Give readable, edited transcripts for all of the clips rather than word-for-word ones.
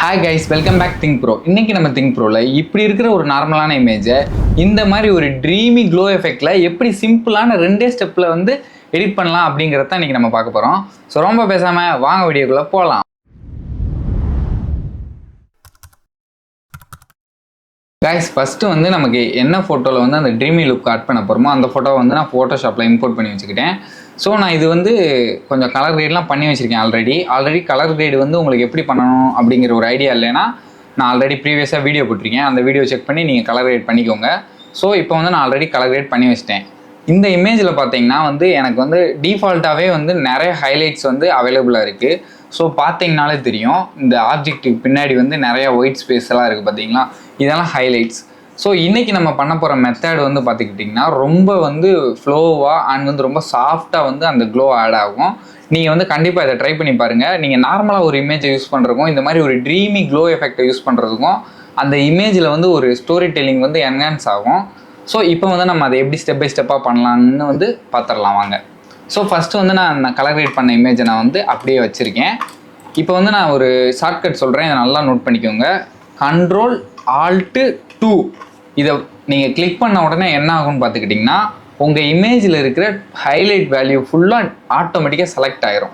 Hi guys, welcome back think bro. இன்னைக்கு நம்ம think ப்ரோவில் இப்படி இருக்கிற ஒரு நார்மலான இமேஜை இந்த மாதிரி ஒரு ட்ரீமி க்ளோ எஃபெக்டில் எப்படி சிம்பிளான 2 ஸ்டெப்பில் வந்து எடிட் பண்ணலாம் அப்படிங்கிறத இன்றைக்கி நம்ம பார்க்க போகிறோம். ஸோ ரொம்ப பேசாமல் வாங்க வீடியோக்குள்ளே போகலாம். கைஸ், ஃபஸ்ட்டு வந்து நமக்கு என்ன ஃபோட்டோவில் வந்து அந்த ட்ரீமி லுக் ஆட் பண்ண போகிறோமோ அந்த ஃபோட்டோவை வந்து நான் ஃபோட்டோஷாப்பில் இம்போர்ட் பண்ணி வச்சுக்கிட்டேன். ஸோ நான் இது வந்து கொஞ்சம் கலர் கிரேட்லாம் பண்ணி வச்சுருக்கேன். ஆல்ரெடி கலர் கிரேடு வந்து உங்களுக்கு எப்படி பண்ணணும் அப்படிங்கிற ஒரு ஐடியா இல்லைன்னா நான் ஆல்ரெடி ப்ரீவியஸாக வீடியோ போட்டிருக்கேன். அந்த வீடியோ செக் பண்ணி நீங்கள் கலர் கிரேட் பண்ணிக்கோங்க. ஸோ இப்போ வந்து நான் ஆல்ரெடி கலர் கிரேட் பண்ணி வச்சிட்டேன். இந்த இமேஜில் பார்த்தீங்கன்னா வந்து எனக்கு வந்து டிஃபால்ட்டாகவே வந்து நிறைய ஹைலைட்ஸ் வந்து அவைலபிளாக இருக்குது. ஸோ பார்த்தீங்கனாலே தெரியும், இந்த ஆப்ஜெக்ட்டுக்கு பின்னாடி வந்து நிறையா ஒயிட் ஸ்பேஸ் எல்லாம் இருக்குது பார்த்தீங்களா, இதெல்லாம் ஹைலைட்ஸ். ஸோ இன்றைக்கி நம்ம பண்ண போகிற மெத்தட் வந்து பார்த்துக்கிட்டிங்கன்னா ரொம்ப வந்து ஃப்ளோவாக அண்ட் வந்து ரொம்ப சாஃப்டாக வந்து அந்த க்ளோ ஆட் ஆகும். நீங்கள் வந்து கண்டிப்பாக இதை ட்ரை பண்ணி பாருங்கள். நீங்கள் நார்மலாக ஒரு இமேஜை யூஸ் பண்ணுறதுக்கும் இந்த மாதிரி ஒரு ட்ரீமி க்ளோ எஃபெக்டை யூஸ் பண்ணுறதுக்கும் அந்த இமேஜில் வந்து ஒரு ஸ்டோரி டெல்லிங் வந்து என்ஹான்ஸ் ஆகும். ஸோ இப்போ வந்து நம்ம அதை எப்படி ஸ்டெப் பை ஸ்டெப்பாக பண்ணலான்னு வந்து பார்த்துடலாம் வாங்க. ஸோ ஃபஸ்ட்டு வந்து நான் கலர் கிரேட் பண்ண இமேஜை நான் வந்து அப்படியே வச்சுருக்கேன். இப்போ வந்து நான் ஒரு ஷார்ட்கட் சொல்கிறேன், இதை நல்லா நோட் பண்ணிக்கோங்க. Ctrl+Alt+2 இதை நீங்கள் கிளிக் பண்ண உடனே என்ன ஆகும்னு பார்த்துக்கிட்டிங்கன்னா உங்கள் இமேஜில் இருக்கிற ஹைலைட் வேல்யூ ஃபுல்லாக ஆட்டோமேட்டிக்காக செலக்ட் ஆகிரும்.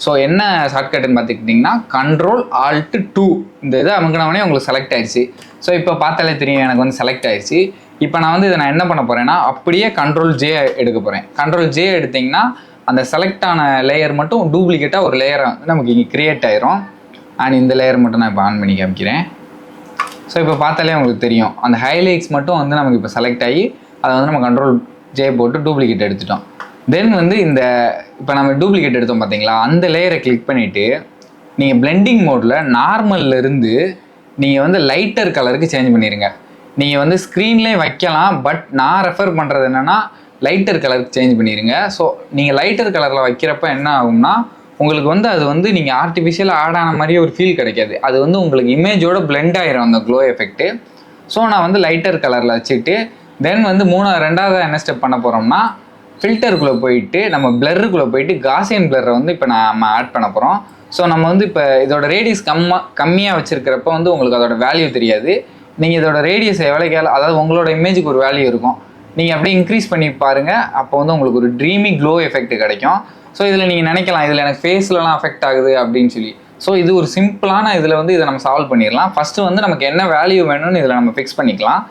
ஸோ என்ன ஷார்ட்கட்டுன்னு பார்த்துக்கிட்டிங்கன்னா Ctrl+Alt+2 இந்த இதை அமுக்கினவொடனே உங்களுக்கு செலக்ட் ஆயிடுச்சு. ஸோ இப்போ பார்த்தாலே தெரியும் எனக்கு வந்து செலக்ட் ஆயிடுச்சு. இப்போ நான் வந்து இதை நான் என்ன பண்ண போகிறேன்னா அப்படியே Ctrl+J எடுக்க போகிறேன். Ctrl+J எடுத்திங்கன்னா அந்த செலக்ட் ஆன லேயர் மட்டும் டூப்ளிகேட்டாக ஒரு லேயரை வந்து நமக்கு இங்கே க்ரியேட் ஆயிரும். அண்ட் இந்த லேயர் மட்டும் நான் இப்போ ஆன் பண்ணி காமிக்கிறேன். ஸோ இப்போ பார்த்தாலே உங்களுக்கு தெரியும் அந்த ஹைலைட்ஸ் மட்டும் வந்து நமக்கு இப்போ செலக்ட் ஆகி அதை வந்து நம்ம Ctrl+J போட்டு டூப்ளிகேட் எடுத்துட்டோம். தென் வந்து இந்த இப்போ நம்ம டூப்ளிகேட் எடுத்தோம் பார்த்தீங்களா, அந்த லேயரை கிளிக் பண்ணிவிட்டு நீங்கள் பிளெண்டிங் மோடில் நார்மல்லேருந்து நீங்கள் வந்து லைட்டர் கலருக்கு சேஞ்ச் பண்ணிடுங்க. நீங்கள் வந்து ஸ்க்ரீன்லேயே வைக்கலாம், பட் நான் ரெஃபர் பண்ணுறது என்னென்னா லைட்டர் கலருக்கு சேஞ்ச் பண்ணிடுங்க. ஸோ நீங்கள் லைட்டர் கலரில் வைக்கிறப்ப என்ன ஆகும்னா உங்களுக்கு வந்து அது வந்து நீங்கள் ஆர்டிஃபிஷியலாக ஆட் ஆன மாதிரியே ஒரு ஃபீல் கிடைக்காது. அது வந்து உங்களுக்கு இமேஜோட பிளெண்ட் ஆகிரும் அந்த க்ளோ எஃபெக்ட்டு. ஸோ நான் வந்து லைட்டர் கலரில் வச்சுட்டு தென் வந்து ரெண்டாவது என்ன ஸ்டெப் பண்ண போகிறோம்னா ஃபில்டருக்குள்ளே போயிட்டு நம்ம பிளருக்குள்ளே போயிட்டு காசியன் பிளரை வந்து இப்போ நம்ம ஆட் பண்ண போகிறோம். ஸோ நம்ம வந்து இப்போ இதோட ரேடியஸ் கம்மியாக வச்சுருக்கிறப்ப வந்து உங்களுக்கு அதோட வேல்யூ தெரியாது. நீங்கள் இதோட ரேடியஸ் எவ்வளோக்கு அதாவது உங்களோட இமேஜுக்கு ஒரு வேல்யூ இருக்கும், நீங்கள் அப்படியே இன்க்ரீஸ் பண்ணி பாருங்கள். அப்போ வந்து உங்களுக்கு ஒரு ட்ரீமி க்ளோ எஃபெக்ட் கிடைக்கும். ஸோ இதில் நீங்கள் நினைக்கலாம் இதில் எனக்கு ஃபேஸ்லலாம் அஃபெக்ட் ஆகுது அப்படின்னு சொல்லி. ஸோ இது ஒரு சிம்பிளான இதில் வந்து இதை நம்ம சால்வ் பண்ணிடலாம். ஃபஸ்ட்டு வந்து நமக்கு என்ன வேல்யூ வேணும்னு இதில் நம்ம ஃபிக்ஸ் பண்ணிக்கலாம்.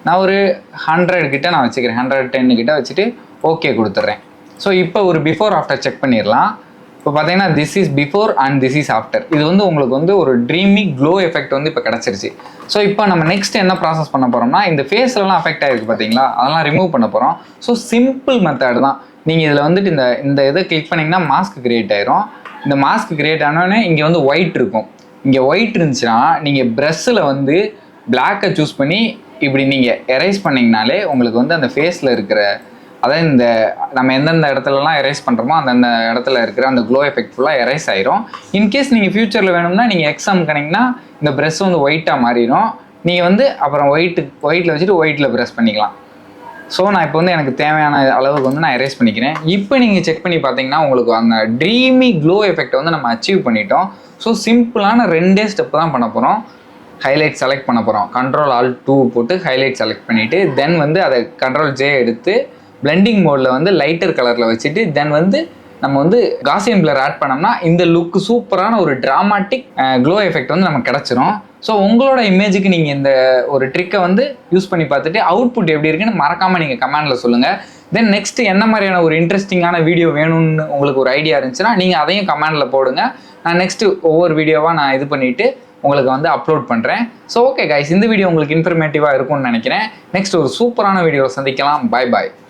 நான் ஒரு 100 கிட்ட நான் வச்சுக்கிறேன், 110 கிட்ட வச்சுட்டு ஓகே கொடுத்துட்றேன். ஸோ இப்போ ஒரு பிஃபோர் ஆஃப்டர் செக் பண்ணிடலாம். இப்போ பார்த்தீங்கன்னா this is before and this is after. இது வந்து உங்களுக்கு வந்து ஒரு ட்ரீமி க்ளோ எஃபெக்ட் வந்து இப்போ கிடச்சிருச்சு. ஸோ இப்போ நம்ம நெக்ஸ்ட் என்ன ப்ராசஸ் பண்ண போகிறோம்னா இந்த ஃபேஸ்லலாம் அஃபெக்ட் ஆகிருக்கு பார்த்தீங்களா, அதெல்லாம் ரிமூவ் பண்ண போகிறோம். ஸோ சிம்பிள் மெத்தட் தான். நீங்கள் இதில் வந்துட்டு இந்த இதை கிளிக் பண்ணிங்கன்னா மாஸ்க் கிரியேட் ஆயிரும். இந்த மாஸ்க் கிரியேட் ஆனோடனே இங்கே வந்து ஒயிட் இருக்கும். இங்கே ஒயிட் இருந்துச்சுன்னா நீங்கள் ப்ரெஷ்ஷில் வந்து பிளாக்கை சூஸ் பண்ணி இப்படி நீங்கள் எரேஸ் பண்ணிங்கனாலே உங்களுக்கு வந்து அந்த ஃபேஸில் இருக்கிற அதாவது இந்த நம்ம எந்தெந்த இடத்துலலாம் எரேஸ் பண்ணுறோமோ அந்தந்த இடத்துல இருக்கிற அந்த க்ளோ எஃபெக்ட் ஃபுல்லாக எரேஸ் ஆயிரும். இன்கேஸ் நீங்கள் ஃப்யூச்சரில் வேணும்னா நீங்கள் எக்ஸாம் கணிங்கன்னா இந்த ப்ரெஷ் வந்து ஒயிட்டாக மாறிடும். நீங்கள் வந்து அப்புறம் ஒயிட்டில் வச்சுட்டு ஒயிட்டில் ப்ரெஷ் பண்ணிக்கலாம். ஸோ நான் இப்போ வந்து எனக்கு தேவையான அளவுக்கு வந்து நான் எரேஸ் பண்ணிக்கிறேன். இப்போ நீங்கள் செக் பண்ணி பார்த்தீங்கன்னா உங்களுக்கு அந்த ட்ரீமி க்ளோ எஃபெக்டை வந்து நம்ம அச்சீவ் பண்ணிட்டோம். ஸோ சிம்பிளான 2 ஸ்டெப் தான் பண்ண போகிறோம். ஹைலைட் செலக்ட் பண்ண போகிறோம். Ctrl+Alt+2 போட்டு ஹைலைட் செலக்ட் பண்ணிவிட்டு தென் வந்து அதை Ctrl+J எடுத்து பிளெண்டிங் மோடில் வந்து லைட்டர் கலரில் வச்சுட்டு தென் வந்து நம்ம வந்து காசியன் பிளர் ஆட் பண்ணோம்னா இந்த லுக்கு சூப்பரான ஒரு ட்ராமாட்டிக் க்ளோ எஃபெக்ட் வந்து நமக்கு கிடச்சிரும். ஸோ உங்களோட இமேஜுக்கு நீங்கள் இந்த ஒரு ட்ரிக்கை வந்து யூஸ் பண்ணி பார்த்துட்டு அவுட்புட் எப்படி இருக்குன்னு மறக்காமல் நீங்கள் கமெண்டில் சொல்லுங்கள். தென் நெக்ஸ்ட் என்ன மாதிரியான ஒரு இன்ட்ரெஸ்டிங்கான வீடியோ வேணும்னு உங்களுக்கு ஒரு ஐடியா இருந்துச்சுன்னா நீங்கள் அதையும் கமெண்டில் போடுங்க. நான் நெக்ஸ்ட்டு ஒவ்வொரு வீடியோவாக நான் இது பண்ணிவிட்டு உங்களுக்கு வந்து அப்லோட் பண்ணுறேன். ஸோ ஓகே கைஸ், இந்த வீடியோ உங்களுக்கு இன்ஃபர்மேட்டிவாக இருக்கும்னு நினைக்கிறேன். நெக்ஸ்ட் ஒரு சூப்பரான வீடியோவை சந்திக்கலாம். பாய் பாய்.